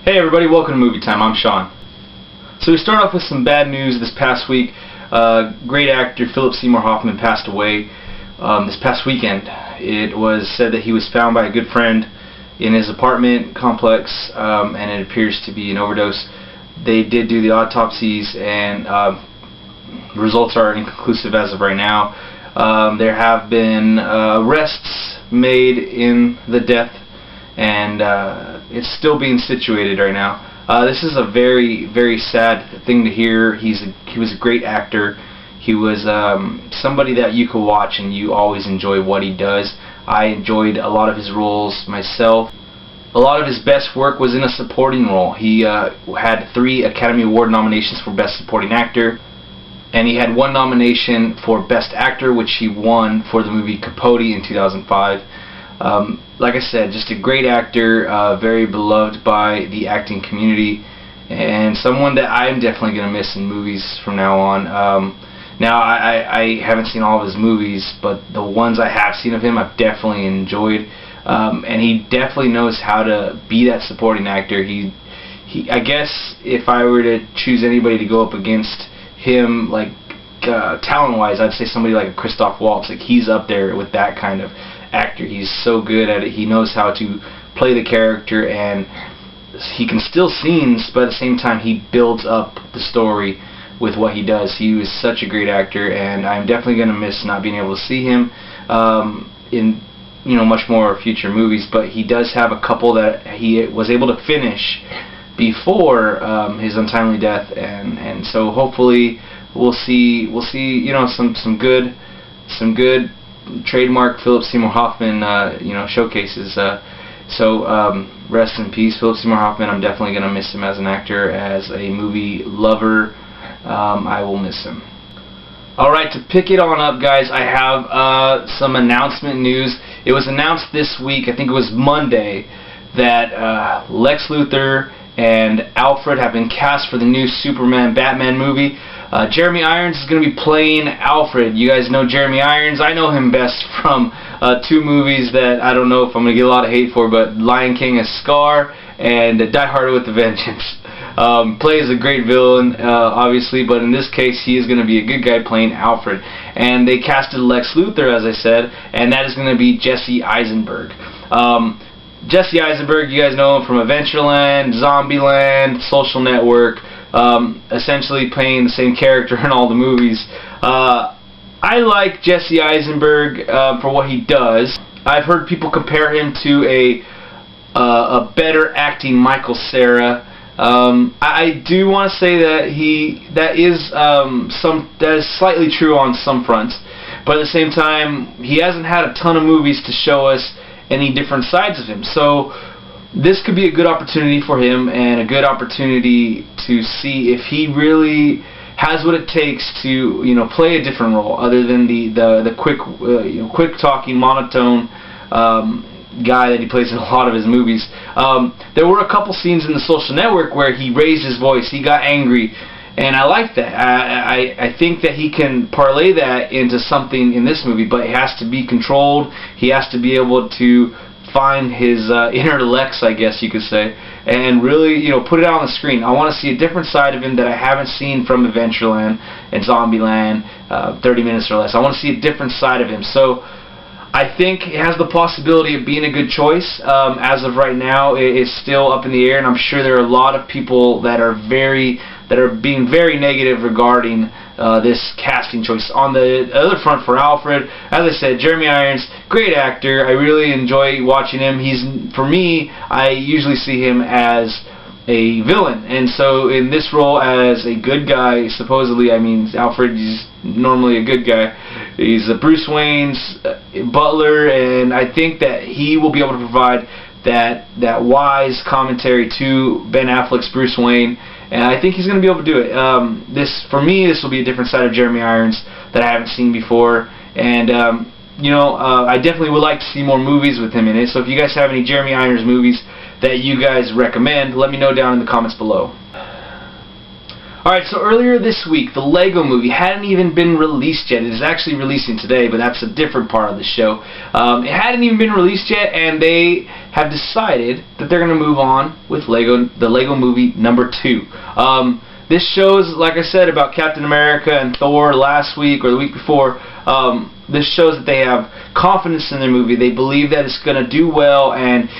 Hey everybody, welcome to Movie Time. I'm Sean. So we start off with some bad news this past week. Great actor Philip Seymour Hoffman passed away this past weekend. It was said that he was found by a good friend in his apartment complex, and it appears to be an overdose. They did do the autopsies, and results are inconclusive as of right now. There have been arrests made in the death, and it's still being situated right now. This is a very, very sad thing to hear. He was a great actor. He was somebody that you could watch and you always enjoy what he does. I enjoyed a lot of his roles myself. A lot of his best work was in a supporting role. He had 3 Academy Award nominations for Best Supporting Actor, and he had 1 nomination for Best Actor, which he won for the movie Capote in 2005. Like I said, just a great actor, very beloved by the acting community, and someone that I'm definitely going to miss in movies from now on. Now, I haven't seen all of his movies, but the ones I have seen of him I've definitely enjoyed, and he definitely knows how to be that supporting actor. I guess if I were to choose anybody to go up against him, like talent-wise, I'd say somebody like Christoph Waltz. Like, he's up there with that kind of actor. He's so good at it. He knows how to play the character, and he can steal scenes, but at the same time he builds up the story with what he does. He was such a great actor, and I'm definitely going to miss not being able to see him in much more future movies, but he does have a couple that he was able to finish before his untimely death, and so hopefully we'll see some good trademark Philip Seymour Hoffman showcases. So rest in peace, Philip Seymour Hoffman. I'm definitely going to miss him as an actor, as a movie lover. I will miss him. Alright, to pick it on up, guys, I have some announcement news. It was announced this week, I think it was Monday, that Lex Luther and Alfred have been cast for the new Superman-Batman movie. Jeremy Irons is going to be playing Alfred. You guys know Jeremy Irons. I know him best from 2 movies that I don't know if I'm going to get a lot of hate for, but Lion King as Scar and Die Hard with a Vengeance. Plays a great villain, obviously, but in this case he is going to be a good guy playing Alfred. And they casted Lex Luther, as I said, and that is going to be Jesse Eisenberg. Jesse Eisenberg, you guys know him from Adventureland, Zombieland, Social Network, essentially playing the same character in all the movies. I like Jesse Eisenberg for what he does. I've heard people compare him to a better acting Michael Cera. I do want to say that that is slightly true on some fronts, but at the same time he hasn't had a ton of movies to show us any different sides of him. So this could be a good opportunity for him, and a good opportunity to see if he really has what it takes to play a different role other than the quick talking monotone guy that he plays in a lot of his movies. There were a couple scenes in the Social Network where he raised his voice, he got angry, and I like that. I think that he can parlay that into something in this movie, but it has to be controlled. He has to be able to find his inner Lex, I guess you could say, and really put it out on the screen. I want to see a different side of him that I haven't seen from Adventureland and Zombieland, 30 Minutes or Less. I want to see a different side of him. So I think it has the possibility of being a good choice. As of right now, it's still up in the air, and I'm sure there are a lot of people that are being very negative regarding this casting choice. On the other front, for Alfred, as I said, Jeremy Irons, great actor. I really enjoy watching him. For me, I usually see him as a villain, and so in this role as a good guy, supposedly, I mean, Alfred is normally a good guy. He's Bruce Wayne's butler, and I think that he will be able to provide that wise commentary to Ben Affleck's Bruce Wayne, and I think he's going to be able to do it. For me, this will be a different side of Jeremy Irons that I haven't seen before, and I definitely would like to see more movies with him in it. So if you guys have any Jeremy Irons movies that you guys recommend, let me know down in the comments below. Alright, so earlier this week, the Lego Movie hadn't even been released yet. It is actually releasing today, but that's a different part of the show. It hadn't even been released yet, and they have decided that they're going to move on with the Lego Movie number 2. This shows, like I said, about Captain America and Thor last week or the week before. This shows that they have confidence in their movie. They believe that it's going to do well, and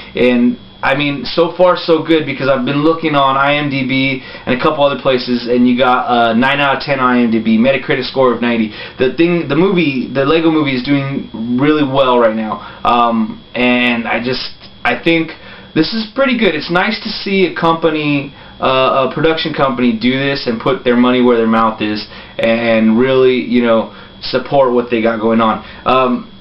I mean, so far so good, because I've been looking on IMDb and a couple other places, and you got 9 out of 10 on IMDb, Metacritic score of 90. The Lego Movie is doing really well right now, and I think this is pretty good. It's nice to see a company, a production company, do this and put their money where their mouth is, and really, you know, support what they got going on.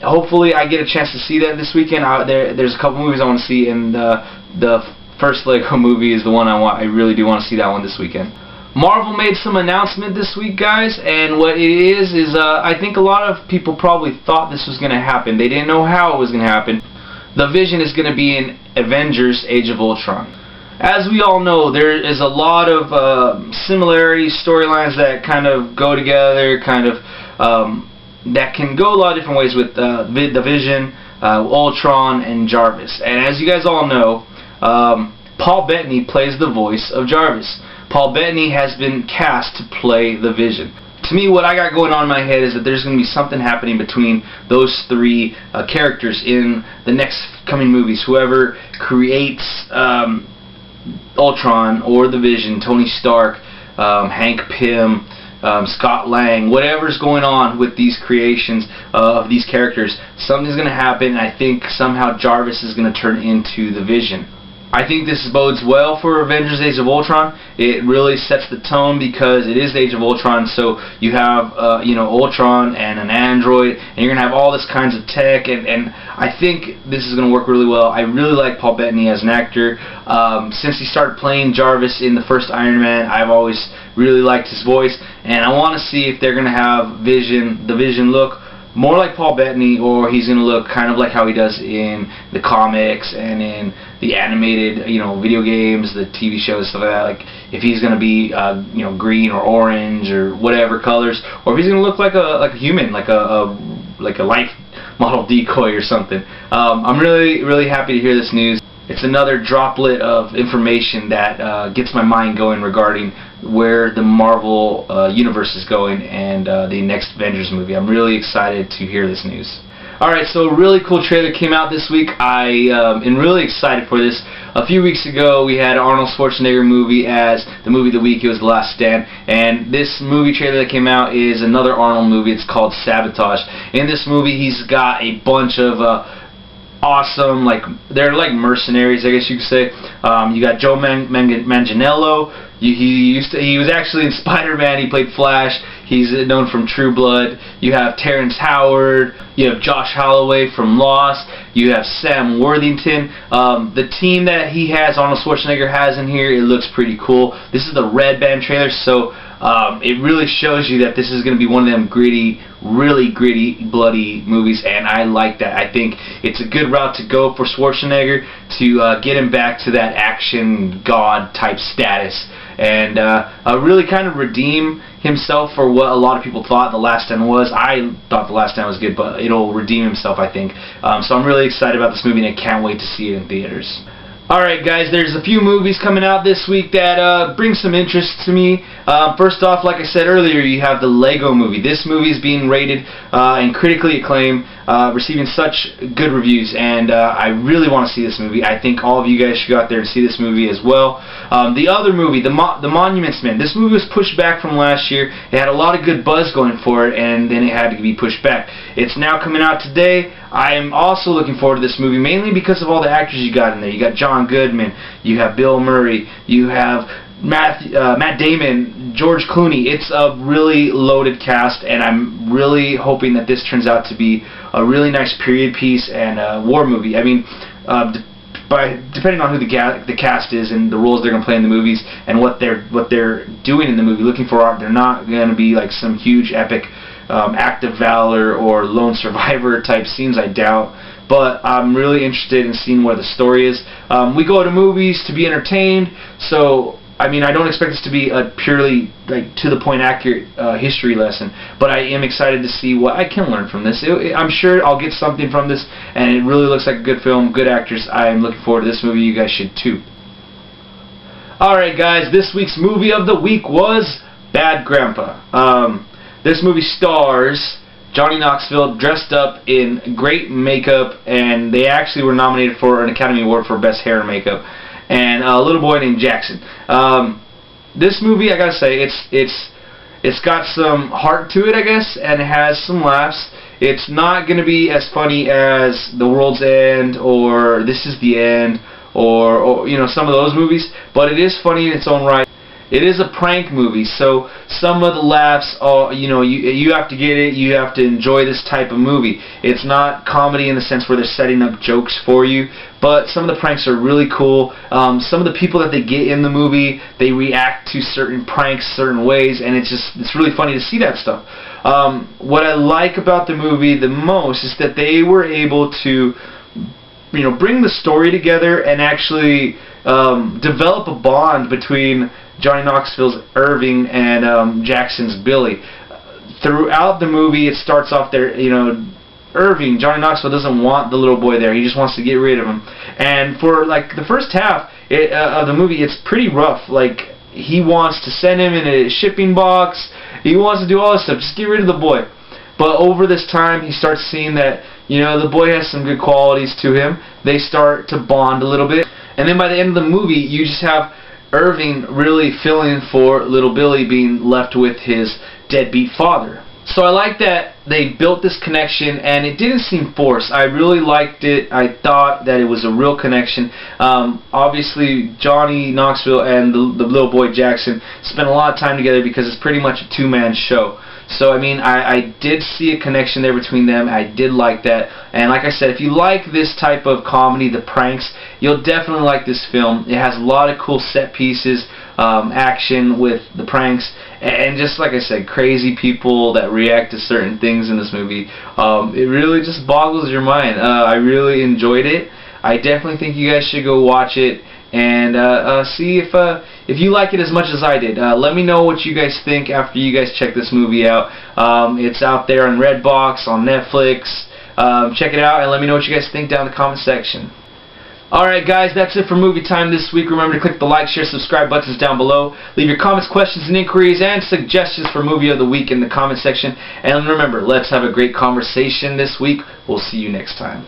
Hopefully I get a chance to see that this weekend. There's a couple movies I want to see, and the first Lego Movie is the one I really do want to see that one this weekend. Marvel made some announcement this week, guys, and what it is I think a lot of people probably thought this was going to happen. They didn't know how it was going to happen. The Vision is going to be in Avengers Age of Ultron. As we all know, there is a lot of similarities, storylines that kind of go together, that can go a lot of different ways with the Vision, Ultron, and Jarvis. And as you guys all know, Paul Bettany plays the voice of Jarvis. Paul Bettany has been cast to play the Vision. To me, what I got going on in my head is that there's going to be something happening between those three characters in the next coming movies. Whoever creates Ultron or the Vision, Tony Stark, Hank Pym, Scott Lang, whatever's going on with these creations of these characters, something's going to happen, and I think somehow Jarvis is going to turn into the Vision. I think this bodes well for Avengers Age of Ultron. It really sets the tone, because it is the Age of Ultron, so you have Ultron and an android, and you're going to have all this kinds of tech, and I think this is going to work really well. I really like Paul Bettany as an actor. Since he started playing Jarvis in the first Iron Man, I've always really liked his voice, and I want to see if they're going to have the Vision look more like Paul Bettany, or he's going to look kind of like how he does in the comics and in the animated, video games, the TV shows, stuff like that. Like if he's going to be, green or orange or whatever colors, or if he's going to look like a human, like a life model decoy or something. I'm really happy to hear this news. It's another droplet of information that gets my mind going regarding where the Marvel universe is going and the next Avengers movie. I'm really excited to hear this news. Alright, so a really cool trailer came out this week. I am really excited for this. A few weeks ago, we had Arnold Schwarzenegger movie as the movie of the week. It was The Last Stand. And this movie trailer that came out is another Arnold movie. It's called Sabotage. In this movie, he's got a bunch of awesome, they're like mercenaries, I guess you could say. You got Joe Manganiello. He was actually in Spider-Man. He played Flash. He's known from True Blood. You have Terrence Howard. You have Josh Holloway from Lost. You have Sam Worthington. The team that he has, Arnold Schwarzenegger has in here, it looks pretty cool. This is the Red Band trailer, so it really shows you that this is going to be one of them gritty, really gritty, bloody movies, and I like that. I think it's a good route to go for Schwarzenegger to get him back to that action god type status, and really kind of redeem himself for what a lot of people thought The Last Stand was. I thought The Last Stand was good, but it'll redeem himself, I think. So I'm really excited about this movie, and I can't wait to see it in theaters. Alright guys, there's a few movies coming out this week that bring some interest to me. First off, like I said earlier, you have the Lego Movie. This movie is being rated and critically acclaimed, receiving such good reviews, and I really want to see this movie. I think all of you guys should go out there and see this movie as well. The other movie, The Monuments Men. This movie was pushed back from last year. It had a lot of good buzz going for it, and then it had to be pushed back. It's now coming out today. I am also looking forward to this movie, mainly because of all the actors you got in there. You got John Goodman, you have Bill Murray, you have Matt Damon, George Clooney. It's a really loaded cast, and I'm really hoping that this turns out to be a really nice period piece and a war movie. I mean, depending on who the cast is and the roles they're going to play in the movies and what they're doing in the movie, looking for art, they're not going to be like some huge epic act of valor or lone survivor type scenes, I doubt. But I'm really interested in seeing where the story is. We go to movies to be entertained, so I mean, I don't expect this to be a purely to the point accurate history lesson, but I am excited to see what I can learn from this. I'm sure I'll get something from this, and it really looks like a good film, good actors. I am looking forward to this movie. You guys should too. Alright guys, this week's movie of the week was Bad Grandpa. This movie stars Johnny Knoxville dressed up in great makeup, and they actually were nominated for an Academy Award for Best Hair and Makeup, and a little boy named Jackson. This movie, I gotta say, it's got some heart to it, I guess, and it has some laughs. It's not gonna be as funny as The World's End or This Is the End or you know, some of those movies, but it is funny in its own right. It is a prank movie, so some of the laughs are, you know, you have to get it, you have to enjoy this type of movie. It's not comedy in the sense where they're setting up jokes for you, but some of the pranks are really cool. Some of the people that they get in the movie, they react to certain pranks certain ways, and it's really funny to see that stuff. What I like about the movie the most is that they were able to, you know, bring the story together and actually develop a bond between Johnny Knoxville's Irving and Jackson's Billy. Throughout the movie, it starts off there, you know, Irving, Johnny Knoxville doesn't want the little boy there. He just wants to get rid of him. And for like the first half of the movie, it's pretty rough. Like, he wants to send him in a shipping box. He wants to do all this stuff. Just get rid of the boy. But over this time, he starts seeing that, you know, the boy has some good qualities to him. They start to bond a little bit. And then by the end of the movie, you just have Irving really feeling for little Billy being left with his deadbeat father. So I like that they built this connection, and it didn't seem forced. I really liked it. I thought that it was a real connection. Obviously, Johnny Knoxville and the little boy Jackson spent a lot of time together because it's pretty much a two-man show. So, I mean, I did see a connection there between them. I did like that. And like I said, if you like this type of comedy, the pranks, you'll definitely like this film. It has a lot of cool set pieces, action with the pranks, and just like I said, crazy people that react to certain things in this movie. It really just boggles your mind. I really enjoyed it. I definitely think you guys should go watch it and see if you like it as much as I did. Let me know what you guys think after you guys check this movie out. It's out there on Redbox, on Netflix. Check it out and let me know what you guys think down in the comment section. Alright guys, that's it for movie time this week. Remember to click the like, share, subscribe buttons down below. Leave your comments, questions, and inquiries and suggestions for movie of the week in the comment section. And remember, let's have a great conversation this week. We'll see you next time.